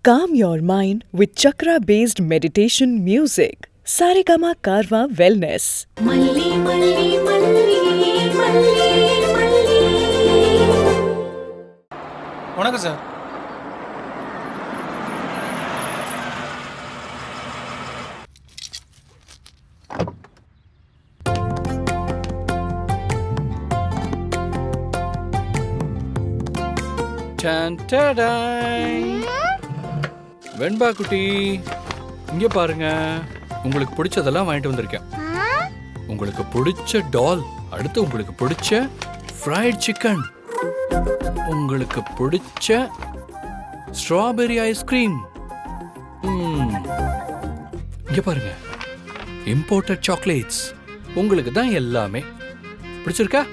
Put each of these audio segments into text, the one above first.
Calm your mind with chakra-based meditation music. Saregama Karwa Wellness. மல்லி மல்லி மல்லி மல்லி மல்லி. வணக்கம் சார். வெண்பா குட்டி, இங்க பாருங்க, உங்களுக்கு பிடிச்சதெல்லாம் வாங்கிட்டு வந்திருக்கேன். உங்களுக்கு பிடிச்ச டால், அடுத்து உங்களுக்கு பிடிச்ச ஃப்ரைட் சிக்கன், உங்களுக்கு பிடிச்ச ஸ்ட்ராபெரி ஐஸ்கிரீம், இங்க பாருங்க இம்போர்ட்டட் சாக்லேட்ஸ். உங்களுக்கு தான் எல்லாமே பிடிச்சிருக்கா?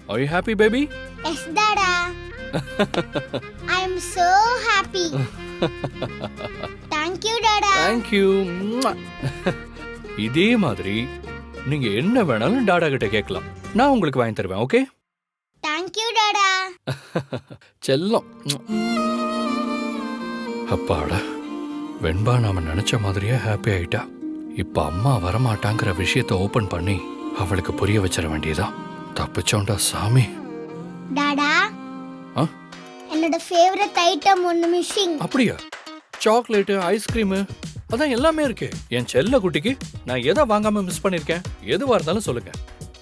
Are you happy, baby? Yes, Dada. I am so happy. Thank you, Dada. Thank you. இதே மாதிரி நீங்க என்ன வேணாலும் டாடா கிட்ட கேட்கலாம். நான் உங்களுக்கு வாங்கி தருவேன். ஓகே? Thank you, Dada. செல்லம். அப்பாடா, வெண்பா நாம நினைச்ச மாதிரியே ஹாப்பி ஆயிட்டா. இப்ப அம்மா வரமாட்டாங்கிற விஷயத்தை ஓபன் பண்ணி அவளுக்கு புரிய வச்சிட வேண்டியதான். தப்பிச்சோண்டா சாமி. டாடா, என்னோட ஃபேவரட் ஐட்டம் ஒன்னு மிஸ்ஸிங். அப்படியா? சாக்லேட், ஐஸ்கிரீம், அதான் எல்லாமே இருக்கு. என் செல்ல குட்டிக்கு நான் எதை வாங்காம மிஸ் பண்ணிருக்கேன்? எதுவா இருந்தாலும் சொல்லுங்க.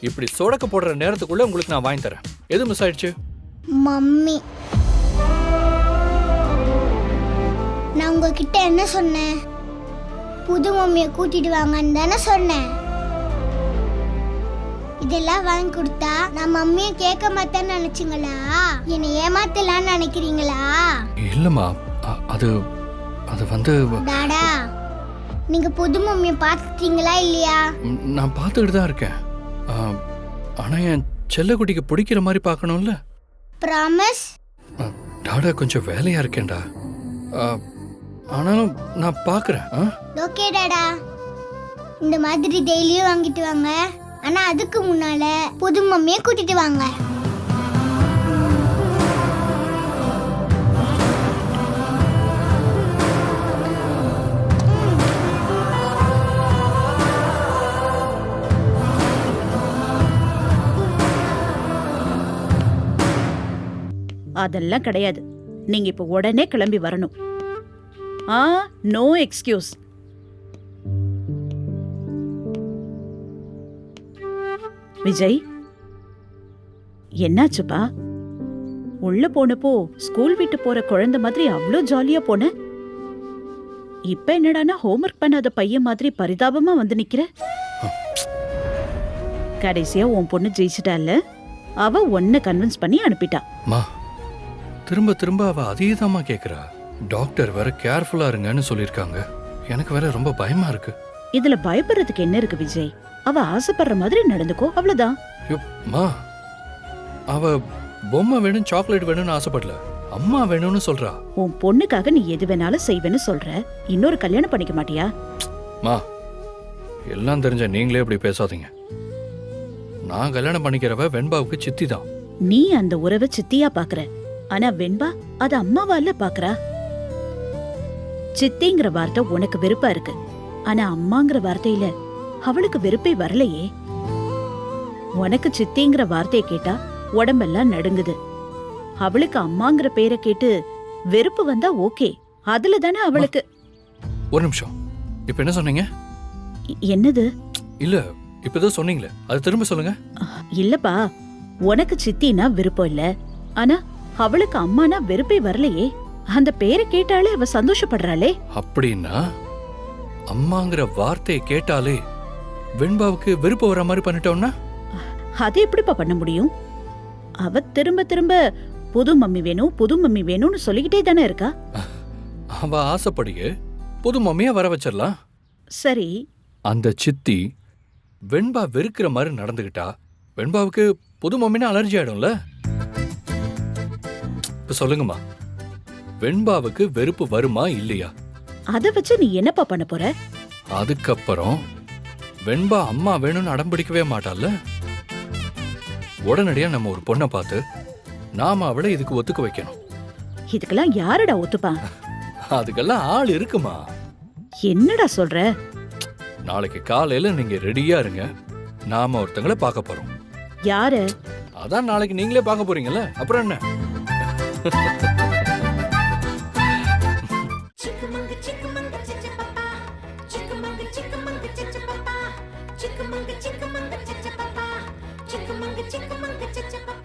இப்படி சொடக்க போடுற நேரத்துக்குள்ள உங்களுக்கு நான் வாங்கி தரேன். எது மிஸ் ஆயிடுச்சு? மம்மி. நான் உங்ககிட்ட என்ன சொன்னேன்? புது மம்மியை கூட்டிட்டு வாங்கன்னு தானே சொன்னேன். இதெல்லாம் வாங்கி கொடுத்தா நான் மம்மியை கேட்க மாட்டேன்னு நினைச்சீங்களா? என்னை ஏமாத்தலான்னு நினைக்கிறீங்களா? இல்லம்மா, அது வந்து டாடா, நீங்க புது மம்மியை பார்த்துட்டீங்களா இல்லையா? நான் பார்த்துக்கிட்டு தான் இருக்கேன். ஆனா என் செல்லக்குட்டிக்கு பிடிக்கிற மாதிரி பார்க்கணும்ல. ப்ராமிஸ்? டாடா கொஞ்சம் வேலையா இருக்கேன்டா. ஆனாலும் நான் பார்க்கறேன். ஓகே டாடா, இந்த மாதிரி டெய்லியும் வாங்கிட்டு வாங்க. ஆனா அதுக்கு முன்னால புது மம்மியை கூட்டிட்டு வாங்க. அதெல்லாம் கிடையாது. நீங்க இப்ப உடனே கிளம்பி வரணும். No excuse. விஜய், என்னாச்சுப்பா? உள்ள போனப்போ ஸ்கூல் விட்டு போற குழந்தை மாதிரி அவ்வளோ ஜாலியா போன. இப்ப என்னடானா ஹோம்ஒர்க் பண்ணாத பையன் மாதிரி பரிதாபமா வந்து நிக்கிற. கடைசியா உன் பொண்ணு ஜெயிச்சிட்டால, அவ உன்னை கன்வின்ஸ் பண்ணி அனுப்பிட்டா. திரும்ப திரும்ப அவ அதேதாம்மா கேக்குறா. டாக்டர் வேற கேர்ஃபுல்லா இருங்கன்னு சொல்லிருக்காங்க. எனக்கு வேற ரொம்ப பயமா இருக்கு. இதுல பயப்படுறதுக்கு என்ன இருக்கு விஜய்? அவ ஆசைப்படுற மாதிரி நடந்துக்கோ, அவ்வளவுதான். அவ பொம்மை வேணும், சாக்லேட் வேணும்னு ஆசைப்படல, அம்மா வேணும்னு சொல்றா. உன் பொண்ணுக்காக நீ எது வேணாலும் செய்வேன்னு சொல்ற. இன்னொரு கல்யாணம் பண்ணிக்க மாட்டியா? எல்லாம் தெரிஞ்ச நீங்களே இப்படி பேசாதீங்க. நான் கல்யாணம் பண்ணிக்கிறவ வெண்பாவுக்கு சித்தி தான். நீ அந்த உறவை சித்தியா பாக்குற, ஆனா வெண்பா அது அம்மாவால பாக்குறா. சித்திங்கிற வார்த்தை உனக்கு வெறுப்பா இருக்கு, ஆனா அம்மாங்கிற வார்த்தையில அவளுக்கு வெறுப்பே வரலையே. உனக்கு சித்திங்கிற வார்த்தையை கேட்டா உடம்பெல்லாம் நடுங்குது. அவளுக்கு அம்மாங்கிற பேரை கேட்டு வெறுப்பு வந்தா ஓகே, அதுல தானே அவளுக்கு. ஒரு நிமிஷம், இப்ப என்ன சொன்னீங்க? என்னது? இல்ல, இப்பதான் சொன்னீங்களே, அது திரும்ப சொல்லுங்க. இல்லப்பா, உனக்கு சித்தினா விருப்பம் இல்ல, ஆனா அவளுக்கு அம்மானா வெறுப்பே வரலையே. அந்த பேரை கேட்டாலே அவ சந்தோஷப்படுறாளே. அப்படின்னா அம்மாங்கிற வார்த்தையை கேட்டாலே வெண்பாவுக்கு வெறுப்பு வர மாதிரி பண்ணிட்டோம்னா அது எப்படிப்பா பண்ண முடியும்? அவ திரும்ப திரும்ப புது மம்மி வேணும், புது மம்மி வேணும்னு சொல்லிக்கிட்டே தானே இருக்கா. அவ ஆசைப்படியே புது மம்மியா வர வச்சிடலாம். சரி, அந்த சித்தி வெண்பா வெறுக்கிற மாதிரி நடந்துகிட்டா வெண்பாவுக்கு புது மம்மினா அலர்ஜி ஆயிடும்ல. இப்ப சொல்லுங்கம்மா, வெண்பாவுக்கு வெறுப்பு வருமா இல்லையா? அத வச்சு நீ என்னப்பா பண்ண போற? அதுக்கப்புறம் வெண்பா அம்மா வேணும்னு அடம்பிடிக்கவே மாட்டாள்ல. உடனடியா நம்ம ஒரு பொண்ணை பார்த்து நாம அவளை இதுக்கு ஒத்துக்க வைக்கணும். இதுக்கெல்லாம் யாரடா ஒத்துப்பான்? அதுக்கெல்லாம் ஆள் இருக்குமா? என்னடா சொல்ற? நாளைக்கு காலையில நீங்க ரெடியா இருங்க. நாம ஒருத்தங்களை பார்க்க போறோம். யாரு? அதான் நாளைக்கு நீங்களே பார்க்க போறீங்கல்ல, அப்புறம் என்ன? Chickamauga, chickamauga, chickamauga, chickamauga, chickamauga, chickamauga, chickamauga.